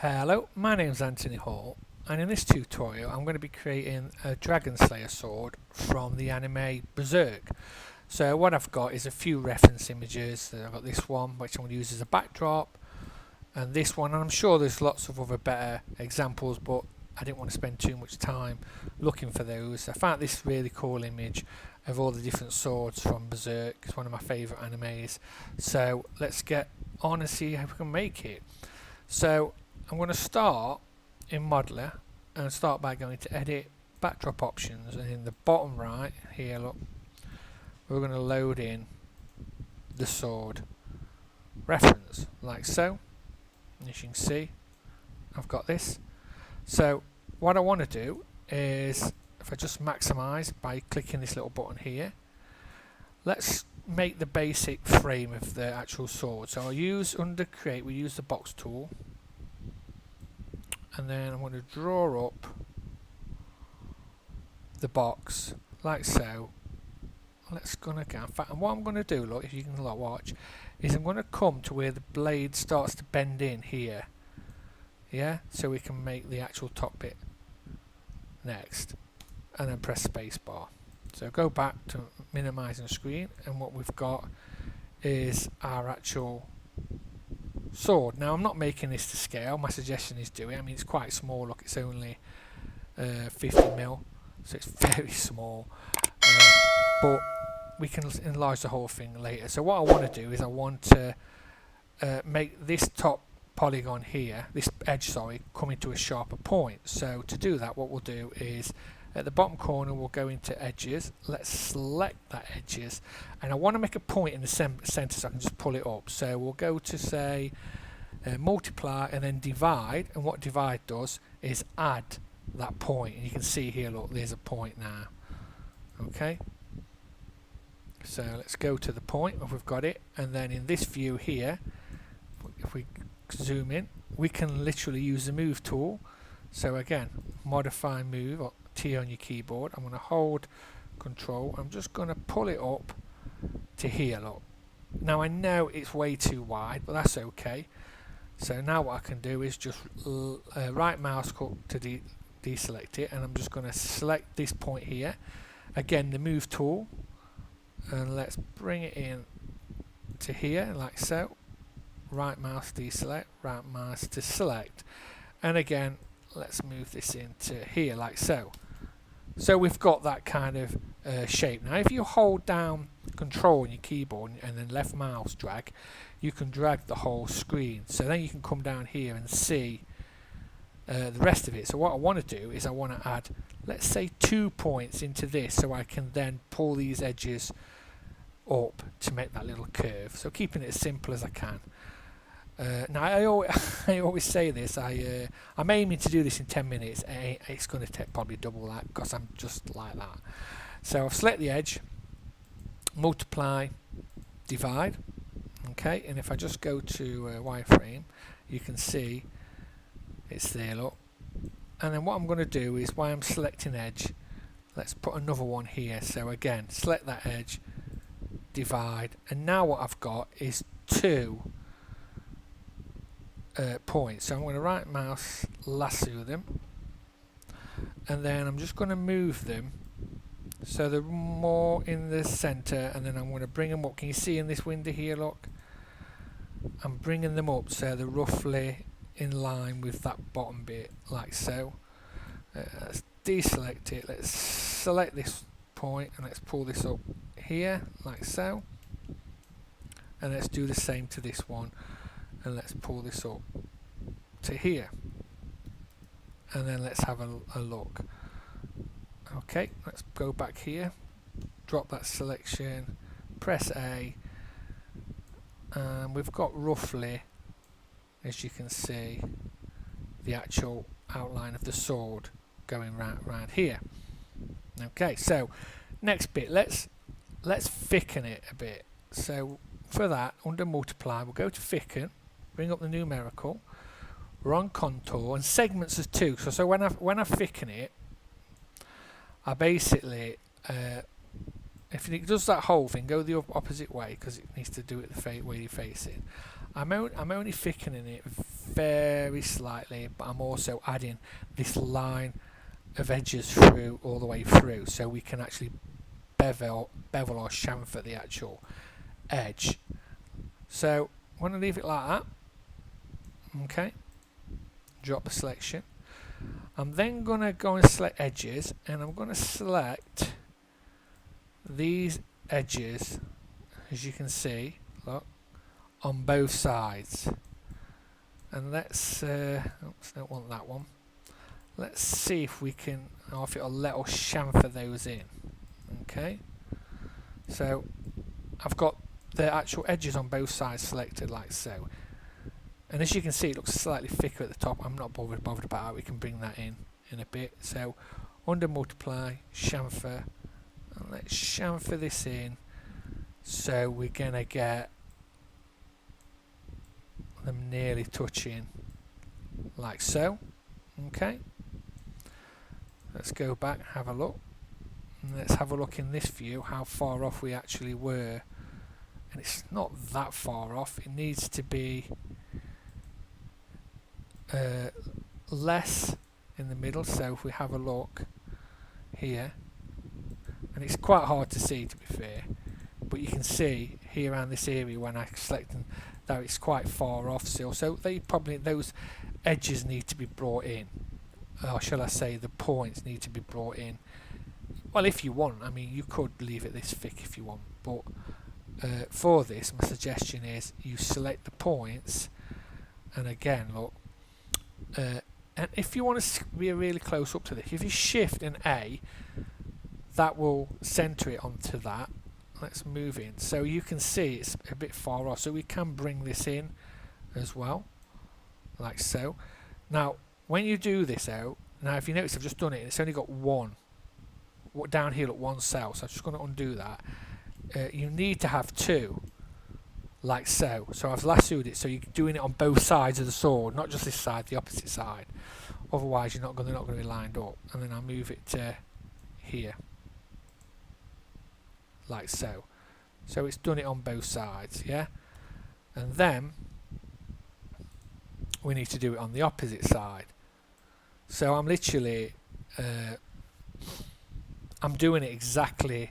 Hello, my name's Anthony Hall, and in this tutorial I'm going to be creating a Dragon Slayer sword from the anime Berserk. So what I've got is a few reference images. I've got this one which I'm going to use as a backdrop, and this one, and I'm sure there's lots of other better examples, but I didn't want to spend too much time looking for those. I found this really cool image of all the different swords from Berserk. It's one of my favourite animes. So let's get on and see how we can make it. So I'm going to start in Modeler and start by going to Edit, Backdrop Options, and in the bottom right here, look, we're going to load in the sword reference like so. And as you can see, I've got this. So what I want to do is, if I just maximize by clicking this little button here, let's make the basic frame of the actual sword. So I'll use, under Create, we use the box tool, and then I'm going to draw up the box like so. Let's go again. In fact, and what I'm going to do, look, if you can watch, is I'm going to come to where the blade starts to bend in here. Yeah, so we can make the actual top bit next, and then press spacebar. So go back to minimizing the screen, and what we've got is our actual sword. Now I'm not making this to scale. My suggestion is do it. I mean, it's quite small. Look, it's only 50mm, so it's very small. But we can enlarge the whole thing later. So what I want to do is I want to make this top polygon here, this edge, sorry, come into a sharper point. So to do that, what we'll do is at the bottom corner we'll go into edges. Let's select that edges, and I want to make a point in the center so I can just pull it up. So we'll go to say multiply and then divide, and what divide does is add that point, and you can see here, look, there's a point now. Okay, so let's go to the point if we've got it, and then in this view here, if we zoom in, we can literally use the move tool. So again, modify move, or T on your keyboard. I'm going to hold control. I'm just going to pull it up to here, look. Now I know it's way too wide, but that's okay. So now what I can do is just right mouse click to deselect it, and I'm just going to select this point here. Again, the move tool, and let's bring it in to here like so. Right mouse deselect, right mouse to select, and again let's move this into here like so. So we've got that kind of shape. Now if you hold down control on your keyboard and then left mouse drag, you can drag the whole screen, so then you can come down here and see the rest of it. So what I want to do is I want to add, let's say, 2 points into this, so I can then pull these edges up to make that little curve. So keeping it as simple as I can. Now I always say this, I'm aiming to do this in 10 minutes. It's going to take probably double that because I'm just like that. So I've select the edge, multiply, divide, okay, and if I just go to wireframe, you can see it's there, look. And then what I'm going to do is, while I'm selecting edge, let's put another one here. So again, select that edge, divide, and now what I've got is 2 points. So I'm going to right mouse lasso them, and then I'm just going to move them so they're more in the center, and then I'm going to bring them up. Can you see in this window here, look, I'm bringing them up so they're roughly in line with that bottom bit like so. Let's deselect it, let's select this point, and let's pull this up here like so, and let's do the same to this one, and let's pull this up to here, and then let's have a look. Okay, let's go back here, drop that selection, press A, and we've got roughly, as you can see, the actual outline of the sword going round here. Okay, so next bit, let's thicken it a bit. So for that, under multiply, we'll go to thicken, bring up the numerical, we're on contour, and segments as 2. So when I thicken it, I basically, if it does that whole thing, go the opposite way because it needs to do it the way you're facing. I'm only thickening it very slightly, but I'm also adding this line of edges through all the way through, so we can actually bevel or chamfer the actual edge. So I'm going to leave it like that. Okay, drop the selection. I'm then going to go and select edges, and I'm going to select these edges, as you can see, look, on both sides. And let's oops, don't want that one. Let's see if we can, or if it'll let us chamfer those in. Okay, so I've got the actual edges on both sides selected like so, and as you can see it looks slightly thicker at the top. I'm not bothered about it. We can bring that in a bit. So under multiply, chamfer, and let's chamfer this in, so we're gonna get them nearly touching like so. Okay, let's go back, have a look, and let's have a look in this view how far off we actually were, and it's not that far off. It needs to be less in the middle. So if we have a look here, and it's quite hard to see to be fair, but you can see here around this area when I select them that it's quite far off still, so those edges need to be brought in, or shall I say the points need to be brought in. Well, if you want, I mean, you could leave it this thick if you want, but for this my suggestion is you select the points, and again look, and if you want to be really close up to this, if you shift an A, that will center it onto that. Let's move in, so you can see it's a bit far off, so we can bring this in as well like so. Now when you do this out, now if you notice I've just done it and it's only got one down here at one cell, so I'm just going to undo that. You need to have two like so. So I've lassoed it so you're doing it on both sides of the sword, not just this side, the opposite side, otherwise they're not going to be lined up. And then I'll move it to here like so. So it's done it on both sides, yeah? And then we need to do it on the opposite side. So I'm literally I'm doing it exactly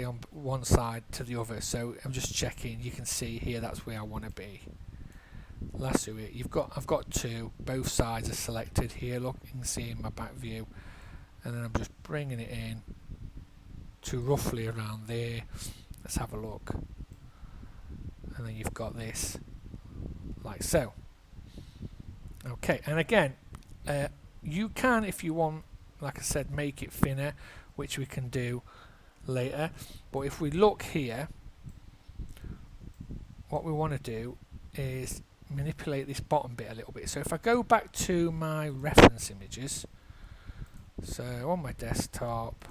on one side to the other, so I'm just checking. You can see here that's where I want to be. Lasso it. I've got two, both sides are selected here, look, you can see in my back view, and then I'm just bringing it in to roughly around there. Let's have a look, and then you've got this like so. Okay, and again you can, if you want, like I said, make it thinner, which we can do later, but if we look here, what we want to do is manipulate this bottom bit a little bit. So if I go back to my reference images, so on my desktop,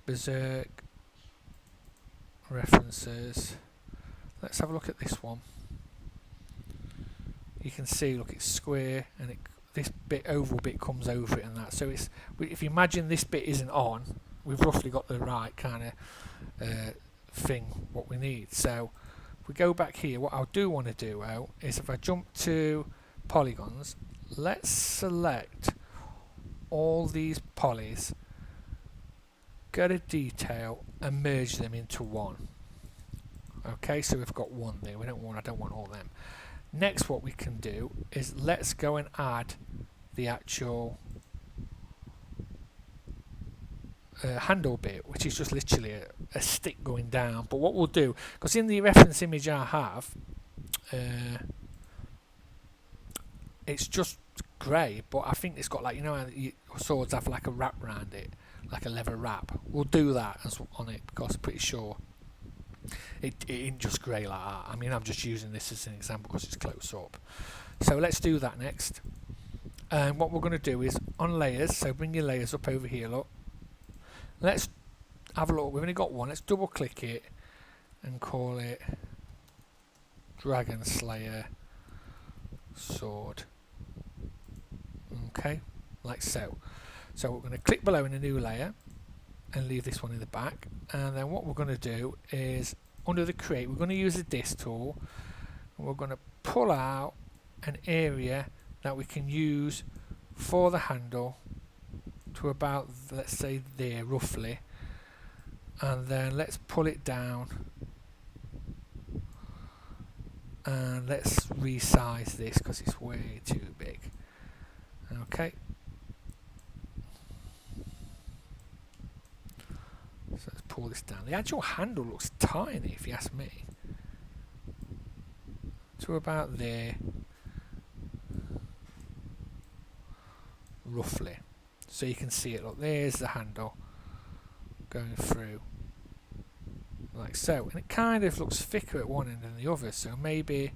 Berserk, references, let's have a look at this one. You can see, look, it's square, and this bit, oval bit, comes over it and that. So it's, if you imagine this bit isn't on, we've roughly got the right kind of thing, what we need. So if we go back here, what I do want to do out is if I jump to polygons, let's select all these polys, go to detail and merge them into one. Okay, so we've got one there. I don't want all them. Next, what we can do is let's go and add the actual handle bit, which is just literally a stick going down. But what we'll do, because in the reference image I have, it's just grey, but I think it's got, like, you know how swords have like a wrap around it, like a leather wrap. We'll do that on it, because I'm pretty sure it ain't just grey like that. I mean, I'm just using this as an example because it's close up. So let's do that next. And what we're going to do is on layers, so bring your layers up over here, look. Let's have a look. We've only got one. Let's double click it and call it Dragon Slayer sword. Okay, like so. So we're going to click below in a new layer and leave this one in the back, and then what we're going to do is under the create we're going to use the disk tool, and we're going to pull out an area that we can use for the handle to about, let's say, there roughly, and then let's pull it down and let's resize this because it's way too big. Okay, so let's pull this down. The actual handle looks tiny if you ask me, to about there roughly, so you can see it. Look, there's the handle going through like so, and it kind of looks thicker at one end than the other, so maybe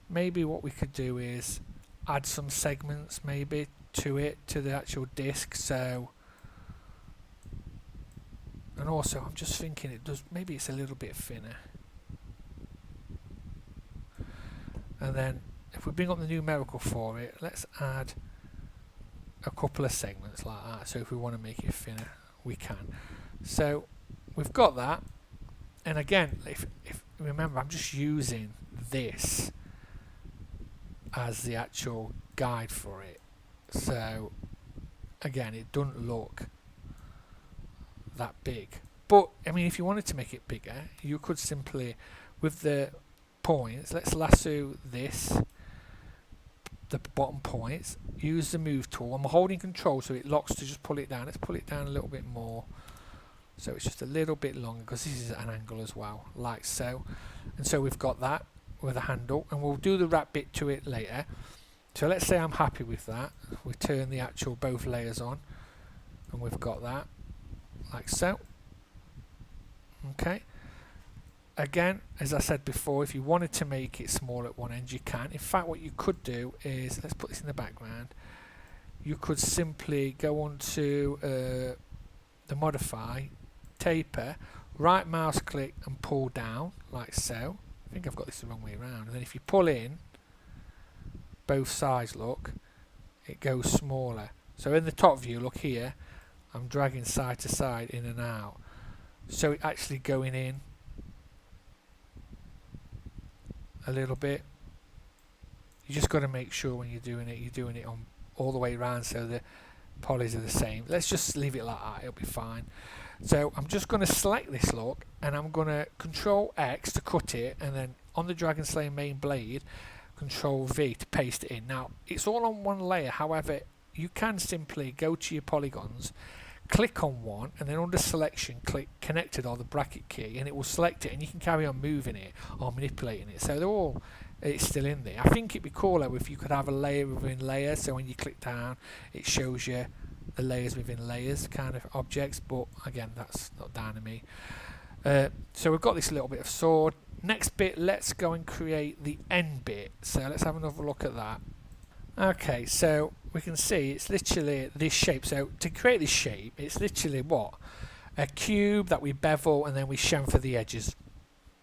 what we could do is add some segments maybe to it, to the actual disc. So, and also I'm just thinking it does, maybe it's a little bit thinner, and then if we bring up the numerical for it, let's add a couple of segments like that. So if we want to make it thinner, we can. So we've got that, and again, if remember, I'm just using this as the actual guide for it. So again, it doesn't look that big, but I mean, if you wanted to make it bigger, you could simply, with the points, let's lasso this, the bottom points, use the move tool. I'm holding control so it locks to just pull it down. Let's pull it down a little bit more, so it's just a little bit longer because this is at an angle as well, like so. And so we've got that with a handle, and we'll do the wrap bit to it later. So let's say I'm happy with that. We turn the actual both layers on, and we've got that like so. Okay, again, as I said before, if you wanted to make it small at one end, you can. In fact, what you could do is, let's put this in the background, you could simply go on to the modify, taper, right mouse click and pull down like so. I think I've got this the wrong way around. And then if you pull in both sides, look, it goes smaller. So in the top view, look here, I'm dragging side to side, in and out, so it actually going in a little bit. You just got to make sure when you're doing it on all the way around so the polys are the same. Let's just leave it like that, it'll be fine. So I'm just going to select this, look, and I'm going to Control X to cut it, and then on the Dragon Slayer main blade, Control V to paste it in. Now it's all on one layer, however you can simply go to your polygons, click on one, and then under selection click connected or the bracket key, and it will select it, and you can carry on moving it or manipulating it. So they're all, it's still in there. I think it'd be cooler if you could have a layer within layer, so when you click down it shows you the layers within layers kind of objects, but again, that's not down to me. So we've got this little bit of sword. Next bit, let's go and create the end bit. So let's have another look at that. Okay, so we can see it's literally this shape. So to create this shape, it's literally what? A cube that we bevel and then we chamfer the edges.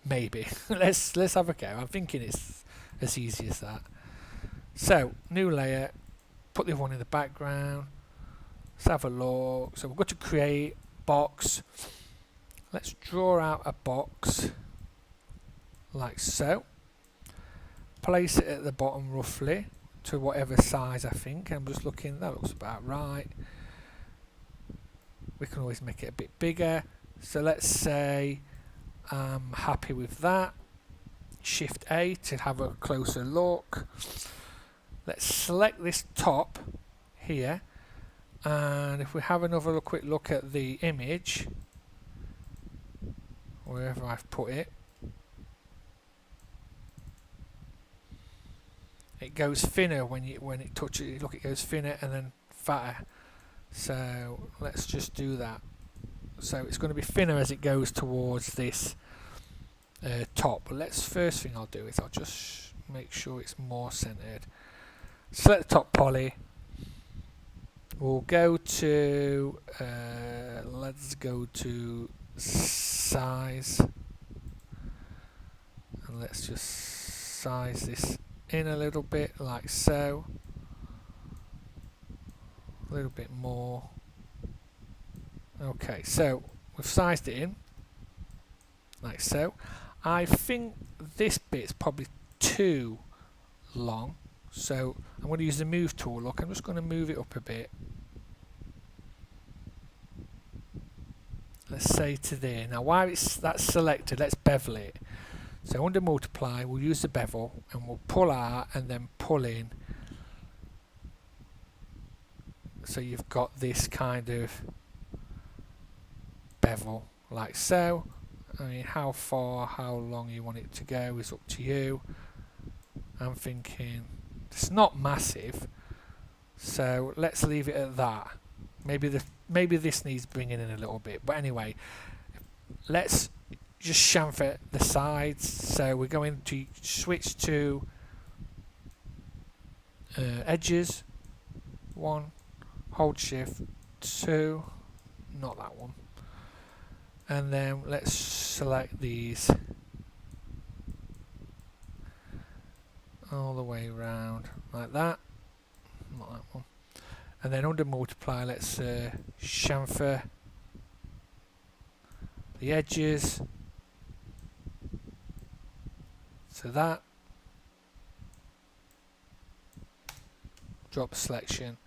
Maybe. let's have a go. I'm thinking it's as easy as that. So new layer, put the other one in the background. Let's have a look. So we've got to create box. Let's draw out a box like so. Place it at the bottom roughly to whatever size I think. I'm just looking, that looks about right. We can always make it a bit bigger. So let's say I'm happy with that. Shift A to have a closer look. Let's select this top here, and if we have another quick look at the image, wherever I've put it, it goes thinner when it touches it. Look, it goes thinner and then fatter. So let's just do that. So it's going to be thinner as it goes towards this top. But first thing I'll do is I'll just make sure it's more centered. Select the top poly. We'll go to let's go to size, and let's just size this in a little bit, like so. A little bit more. Okay, so we've sized it in, like so. I think this bit's probably too long, so I'm going to use the move tool. Look, I'm just going to move it up a bit. Let's say to there. Now while that's selected, let's bevel it. So under multiply, we'll use the bevel and we'll pull out and then pull in. So you've got this kind of bevel, like so. I mean, how far, how long you want it to go is up to you. I'm thinking it's not massive, so let's leave it at that. Maybe this needs bringing in a little bit, but anyway, let's just chamfer the sides. So we're going to switch to edges. 1, hold shift, 2, not that one, and then let's select these all the way around like that, not that one. And then under multiply, let's chamfer the edges, so that, drop selection,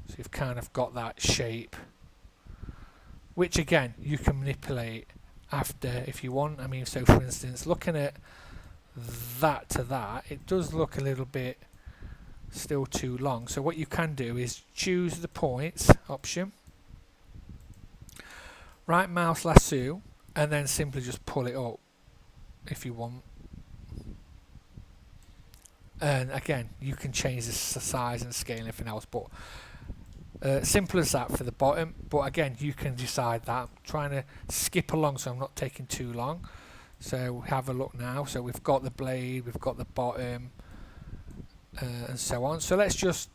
so you've kind of got that shape, which again you can manipulate after if you want. I mean, so for instance, looking at that to that, it does look a little bit still too long. So what you can do is choose the points option, right mouse lasso, and then simply just pull it up if you want. And again, you can change the size and scale and everything else, but simple as that for the bottom. But again, you can decide that. I'm trying to skip along so I'm not taking too long. So have a look now. So we've got the blade, we've got the bottom, and so on. So let's just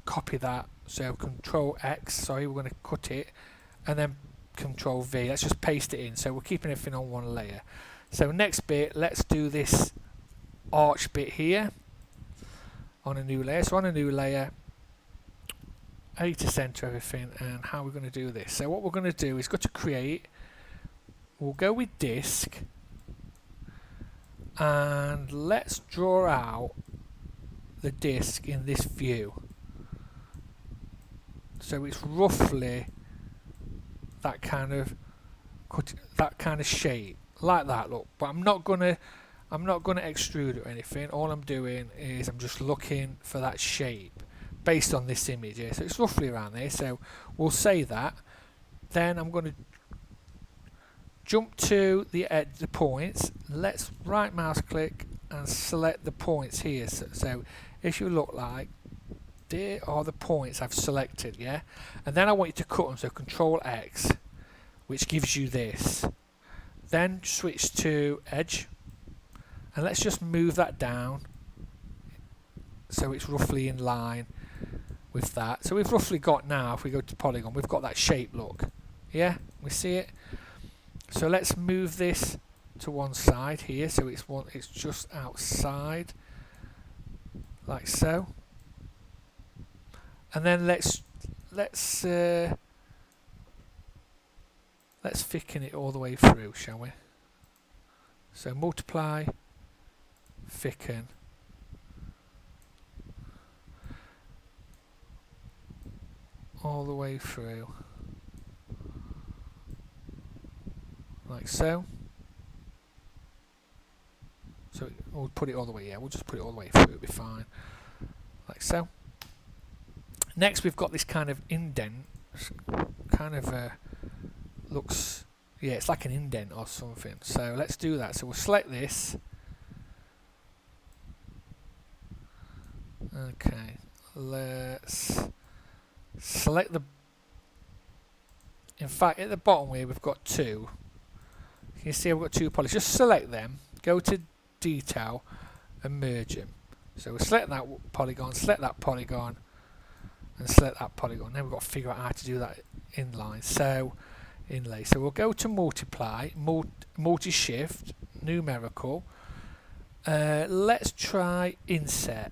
copy that. So Control X, sorry, we're going to cut it, and then Control V. Let's just paste it in. So we're keeping everything on one layer. So next bit, let's do this arch bit here on a new layer. So on a new layer, A to center everything, and how we're going to do this. So what we're going to do is go to create. We'll go with disk, and let's draw out the disk in this view. So it's roughly that kind of shape, like that. Look, but I'm not gonna extrude it or anything. All I'm doing is I'm just looking for that shape based on this image here. So it's roughly around there. So we'll say that. Then I'm going to jump to the points. Let's right mouse click and select the points here. So if you look, like, there are the points I've selected, yeah? And then I want you to cut them, so Control X, which gives you this. Then switch to edge, and let's just move that down so it's roughly in line with that. So we've roughly got now, if we go to polygon, we've got that shape look. Yeah, we see it. So let's move this to one side here, so it's just outside, like so. And then let's thicken it all the way through, shall we? So multiply, thicken, all the way through, like so. So we'll put it all the way, yeah, we'll just put it all the way through, it'll be fine, like so. Next we've got this kind of indent, kind of looks, yeah, it's like an indent or something. So let's do that. So we'll select this. Okay, let's select the, in fact at the bottom here we've got two. You can see I've got two polygons. Just select them, go to detail and merge them. So we'll select that polygon, select that polygon, and select that polygon. Then we've got to figure out how to do that inline. So inlay. So we'll go to multiply, multi-shift, numerical, Let's try inset.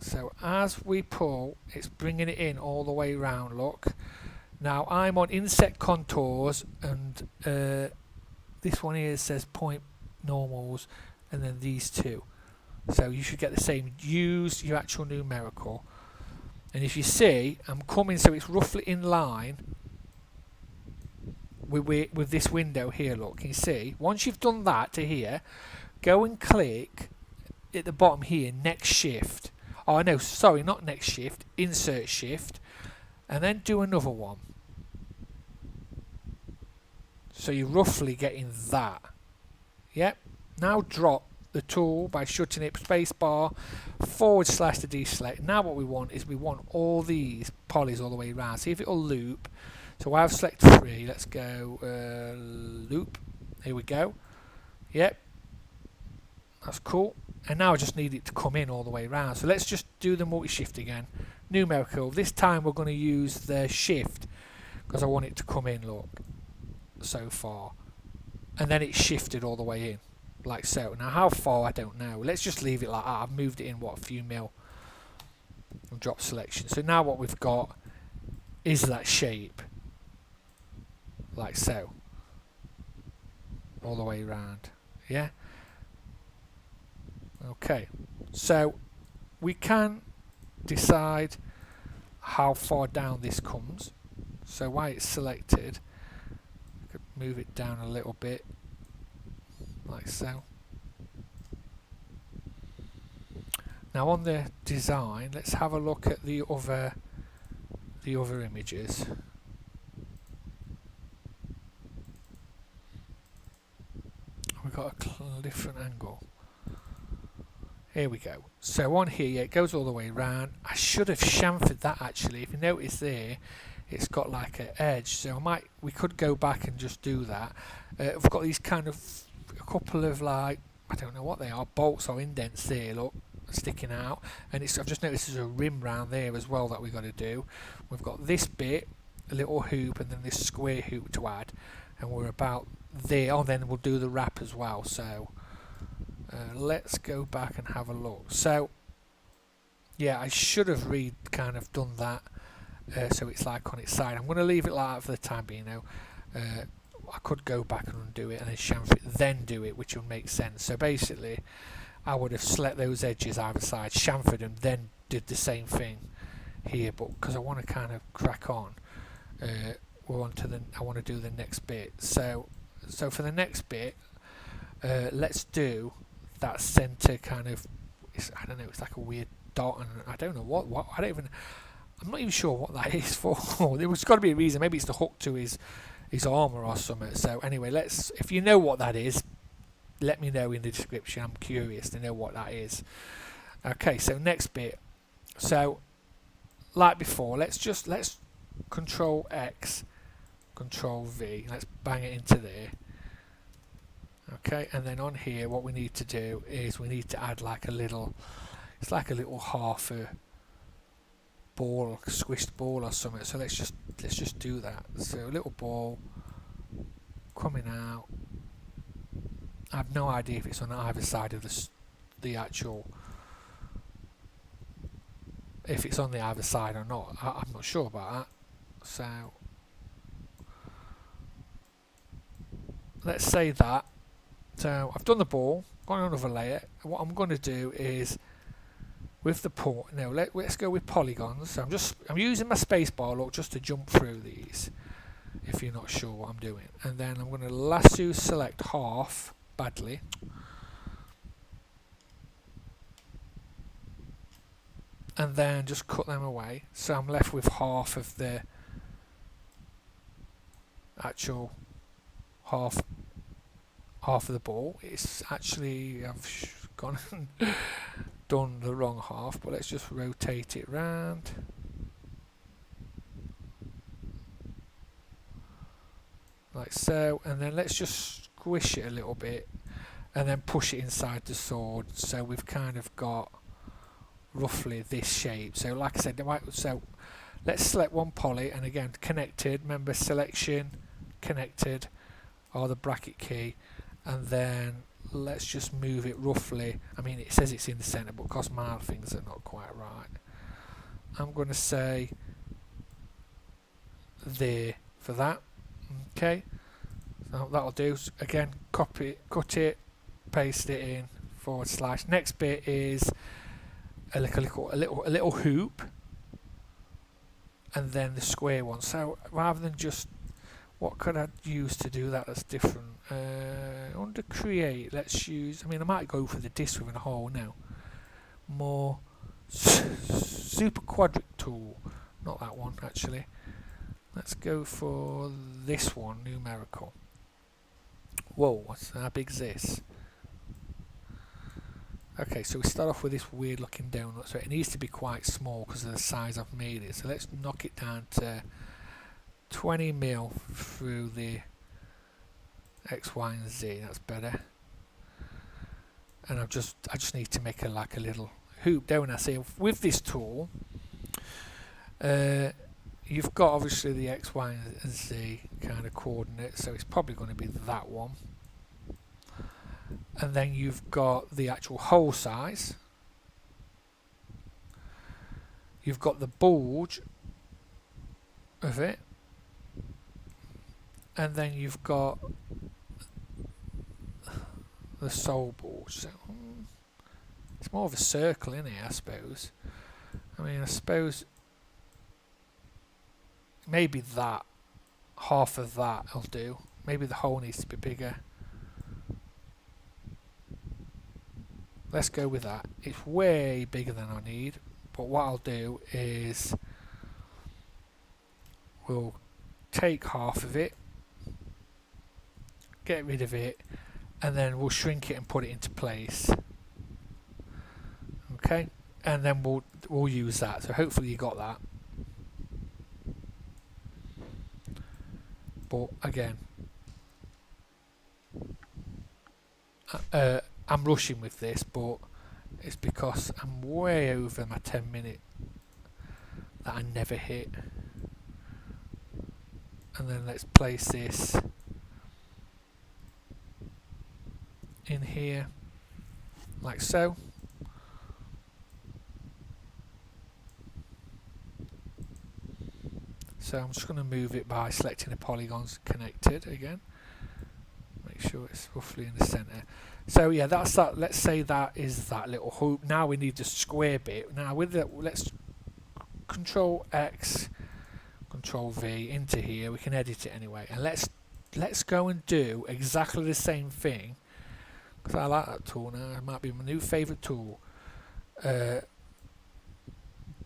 So as we pull, it's bringing it in all the way around, look. Now I'm on inset contours, and this one here says point normals, and then these two. So you should get the same. Use your actual numerical. And if you see, I'm coming so it's roughly in line with this window here, look. Can you see? Once you've done that to here, go and click at the bottom here, next shift. Oh no, sorry, not next shift, insert shift, and then do another one. So you're roughly getting that. Yep. Now drop the tool by shutting it, spacebar, / to deselect. Now what we want is we want all these polys all the way around. See if it'll loop. So I've selected 3. Let's go loop. Here we go. Yep. That's cool. And now I just need it to come in all the way around. So let's just do the multi-shift again. Numerical. This time we're going to use the shift because I want it to come in, look, so far. And then it's shifted all the way in, like so. Now how far, I don't know. Let's just leave it like that. I've moved it in, what, a few mil. And drop selection. So now what we've got is that shape, like so, all the way around. Yeah. Okay, so we can decide how far down this comes. So while it's selected, I could move it down a little bit, like so. Now on the design, let's have a look at the other images. We've got a different angle. Here we go. So on here, yeah, it goes all the way around. I should have chamfered that actually. If you notice there, it's got like an edge. So we could go back and just do that. We've got these kind of a couple of like, I don't know what they are, bolts or indents there, look, sticking out. And I've just noticed there's a rim round there as well that we've got to do. We've got this bit, a little hoop, and then this square hoop to add. And we're about there. Oh, then we'll do the wrap as well. So let's go back and have a look. So yeah, I should have kind of done that so it's like on its side. I'm going to leave it like that for the time being now. I could go back and undo it and then chamfer it, then do it, which would make sense. So basically I would have select those edges either side, chamfered them, then did the same thing here, but because I want to kind of crack on, I want to do the next bit. So for the next bit, let's do that center kind of, I don't know, it's like a weird dot, and I don't know what I'm not even sure what that is for. There's got to be a reason. Maybe it's the hook to his armor or something. So anyway, if you know what that is, let me know in the description. I'm curious to know what that is. Okay, so next bit. So like before, let's Control X, Control V. Let's bang it into there. Okay, and then on here what we need to do is we need to add like a little, it's like a little half a ball, squished ball or something. So let's just do that. So a little ball coming out. I have no idea if it's on either side of the actual, if it's on the other side or not. I'm not sure about that. So let's say that. So I've done the ball, got another layer. What I'm going to do is with the port. Now let's go with polygons. So I'm using my spacebar, look, just to jump through these. If you're not sure what I'm doing, and then I'm going to lasso select half badly. And then just cut them away. So I'm left with half of the actual half of the ball. It's actually, I've gone and done the wrong half, but let's just rotate it round. Like so, and then let's just squish it a little bit and then push it inside the sword, so we've kind of got roughly this shape. So like I said, so let's select one poly, and again connected, remember selection, connected, or the bracket key, and then let's just move it roughly. I mean, it says it's in the centre, but because my things are not quite right, I'm going to say there for that. Okay, so that'll do. Again, copy, cut it, paste it in, /. Next bit is a little hoop, and then the square one. So rather than just, what could I use to do that that's different? Under create, let's use, I mean, I might go for the disc with a hole now. More super quadrant tool, not that one actually. Let's go for this one, numerical. Whoa, how big is this? Okay, so we start off with this weird looking donut, so it needs to be quite small because of the size I've made it. So let's knock it down to 20 mil through the X, Y and Z, that's better. And I just need to make like a little hoop, don't I? So with this tool, you've got obviously the X, Y and Z kind of coordinates, so it's probably going to be that one. And then you've got the actual hole size. You've got the bulge of it. And then you've got the sole bulge. So it's more of a circle, isn't it, I suppose? I mean, I suppose maybe that, half of that will do. Maybe the hole needs to be bigger. Let's go with that. It's way bigger than I need, but what I'll do is we'll take half of it, get rid of it, and then we'll shrink it and put it into place. Okay, and then we'll use that. So hopefully you got that. But again, I'm rushing with this, but it's because I'm way over my 10-minute that I never hit. And then let's place this in here, like so. So I'm just going to move it by selecting the polygons connected again. Make sure it's roughly in the centre. So yeah, that's that. Let's say that is that little hoop. Now we need the square bit. Now with the, let's Control X, Control V into here. We can edit it anyway, and let's go and do exactly the same thing. Because I like that tool now. It might be my new favourite tool.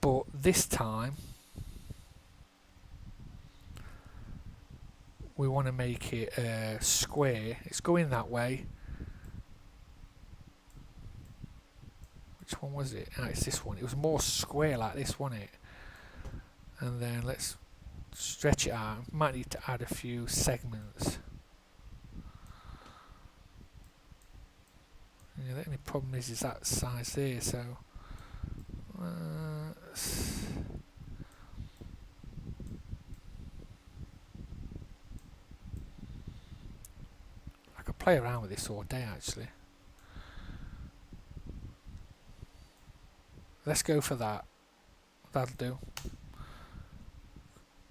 But this time we want to make it square. It's going that way. Which one was it? Ah, it's this one. It was more square like this, wasn't it? And then let's stretch it out. Might need to add a few segments. Yeah, the only problem is that size there, so I could play around with this all day actually. Let's go for that. That'll do.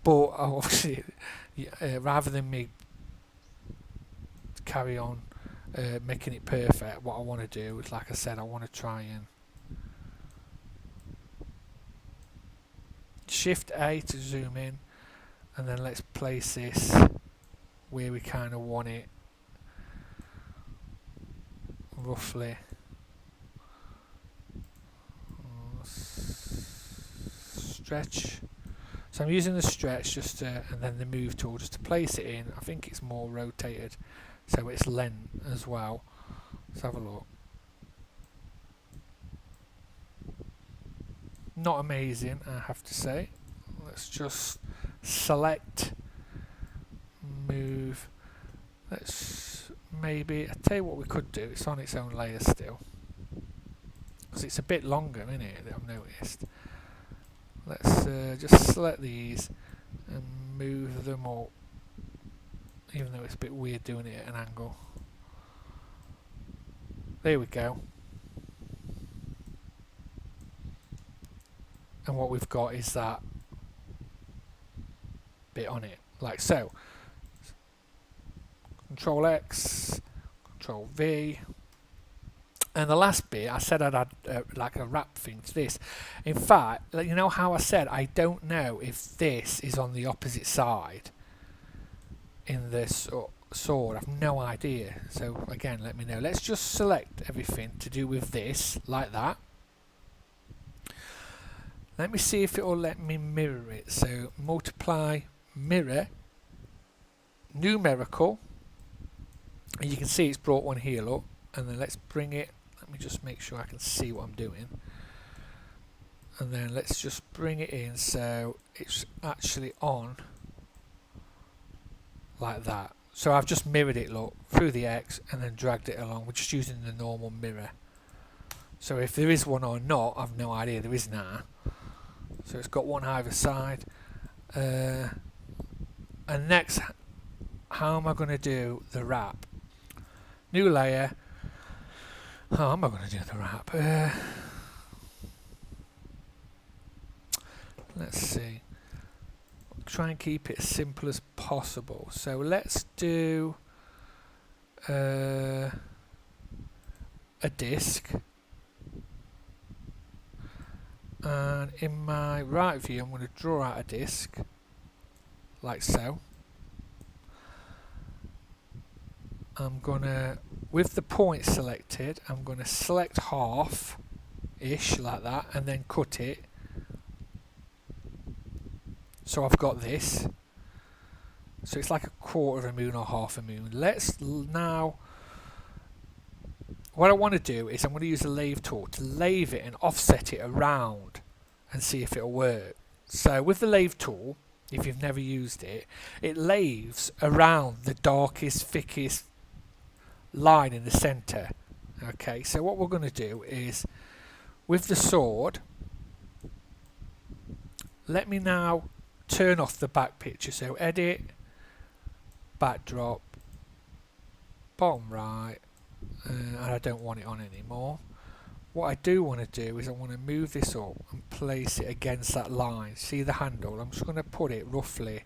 But obviously, rather than me carry on making it perfect, what I want to do is, like I said, I want to try and Shift A to zoom in, and then let's place this where we kind of want it roughly. Stretch. So I'm using the stretch just to, and then the move tool just to place it in. I think it's more rotated, so it's length as well. Let's have a look. Not amazing, I have to say. Let's just select, move. Let's maybe, I tell you what we could do. It's on its own layer still, because it's a bit longer, isn't it? That I've noticed. Let's just select these and move them all, even though it's a bit weird doing it at an angle. There we go. And what we've got is that bit on it, like so. Control X, Control V. And the last bit, I said I'd add like a wrap thing to this. In fact, you know how I said I don't know if this is on the opposite side in this sword. I've no idea. So again, let me know. Let's just select everything to do with this, like that. Let me see if it will let me mirror it. So multiply, mirror, numerical. And you can see it's brought one here, look. And then let's bring it. Let me just make sure I can see what I'm doing. And then let's just bring it in so it's actually on like that. So I've just mirrored it, look, through the X and then dragged it along. We're just using the normal mirror. So if there is one or not, I've no idea. There is now. So it's got one either side. And next, how am I going to do the wrap? New layer. How am I going to do the wrap? Let's see. Try and keep it as simple as possible. So let's do a disc. And in my right view, I'm going to draw out a disc, like so. I'm going to, with the point selected, I'm going to select half-ish, like that, and then cut it. So I've got this. So it's like a quarter of a moon or half a moon. Let's now, what I want to do is I'm going to use the lathe tool to lathe it and offset it around and see if it'll work. So with the lathe tool, if you've never used it, it lathes around the darkest, thickest line in the center. Okay, so what we're going to do is with the sword, let me now turn off the back picture. So edit, backdrop, bottom right, and I don't want it on anymore. What I do want to do is I want to move this up and place it against that line. See the handle? I'm just going to put it roughly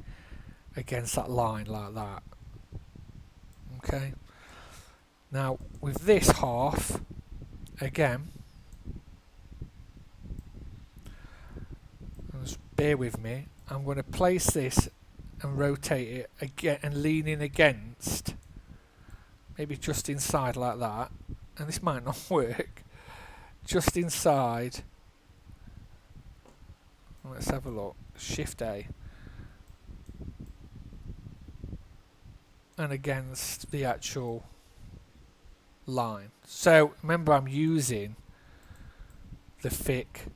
against that line like that. Okay. Now with this half, again, just bear with me, I'm going to place this and rotate it again and lean in against, maybe just inside like that, and this might not work, just inside. Let's have a look. Shift A. And against the actual line. So remember, I'm using the thick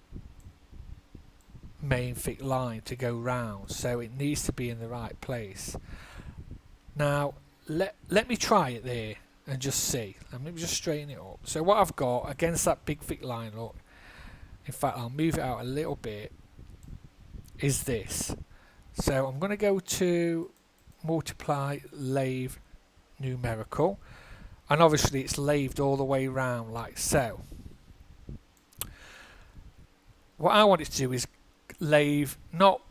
main thick line to go round, so it needs to be in the right place. Now let me try it there and just see. Let me just straighten it up. So what I've got against that big thick line, look, in fact I'll move it out a little bit, is this. So I'm going to go to multiply, lathe, numerical, and obviously it's lathed all the way around like so. What I want it to do is lathe not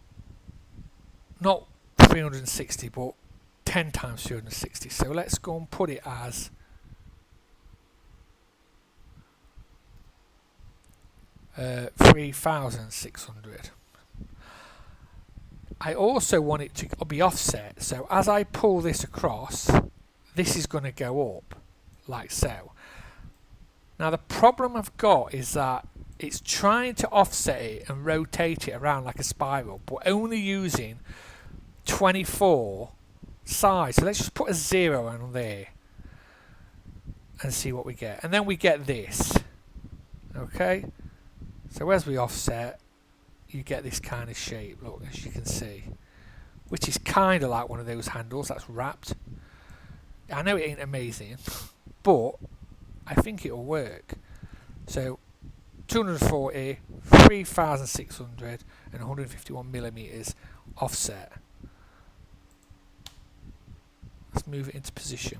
360 but 10 times 360. So let's go and put it as 3,600. I also want it to be offset, so as I pull this across, this is going to go up like so. Now the problem I've got is that it's trying to offset it and rotate it around like a spiral, but only using 24 sides. So let's just put a 0 on there and see what we get. And then we get this. Okay? So as we offset, you get this kind of shape, look, as you can see, which is kind of like one of those handles that's wrapped. I know it ain't amazing, but I think it'll work. So 240, 3,600 and 151 millimeters offset. Let's move it into position.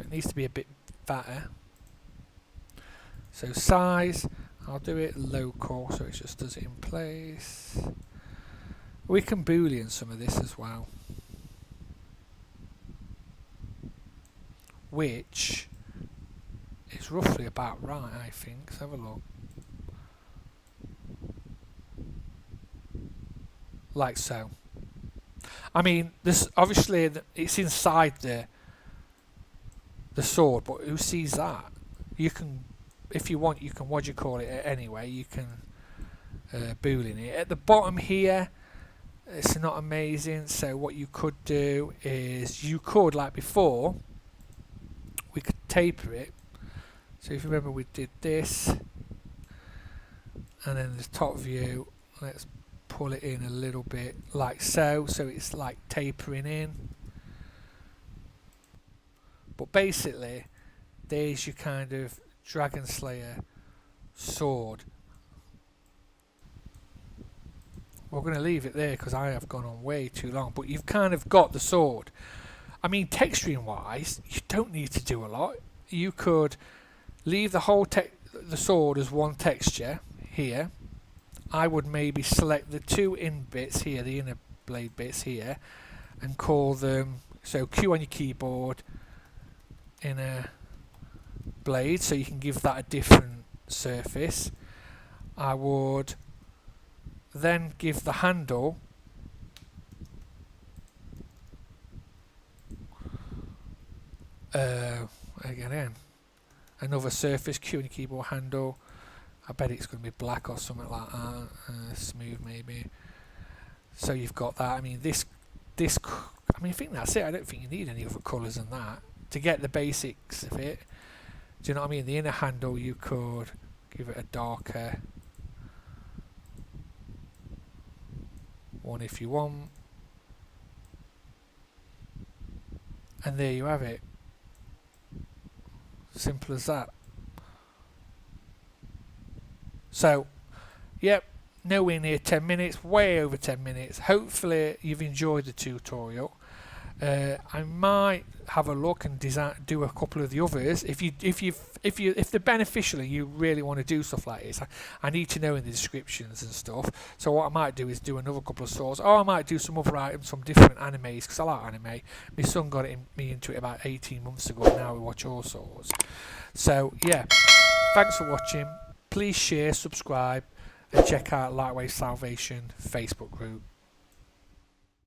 it needs to be a bit fatter. So size, I'll do it local, so it just does it in place. We can boolean some of this as well, which is roughly about right, I think. Let's have a look. Like so. I mean, this obviously it's inside the sword, but who sees that? You can, if you want, you can, what do you call it anyway, you can boolean it. At the bottom here, it's not amazing, so what you could do is, you could, like before, we could taper it. So if you remember, we did this, and then the top view, let's pull it in a little bit like so, so it's like tapering in. But basically, there's your kind of Dragon Slayer sword. We're going to leave it there because I have gone on way too long, but you've kind of got the sword. I mean, texturing wise, you don't need to do a lot. You could leave the whole the sword as one texture here. I would maybe select the two in bits here, the inner blade bits here, and call them, so Q on your keyboard, inner blade, so you can give that a different surface. I would then give the handle again another surface, Q on your keyboard, handle. I bet it's going to be black or something like that, smooth maybe. So you've got that. I mean, this. I mean, I think that's it. I don't think you need any other colours than that to get the basics of it. Do you know what I mean? The inner handle, you could give it a darker one if you want, and there you have it. Simple as that. So, yep, nowhere near 10 minutes, way over 10 minutes. Hopefully you've enjoyed the tutorial. I might have a look and do a couple of the others. If they're beneficial and you really want to do stuff like this, I need to know in the descriptions and stuff. So what I might do is do another couple of swords, or I might do some other items from different animes, because I like anime. My son got me into it about 18 months ago, and now we watch all sorts. So yeah, thanks for watching. Please share, subscribe, and check out Lightwave Salvation Facebook group.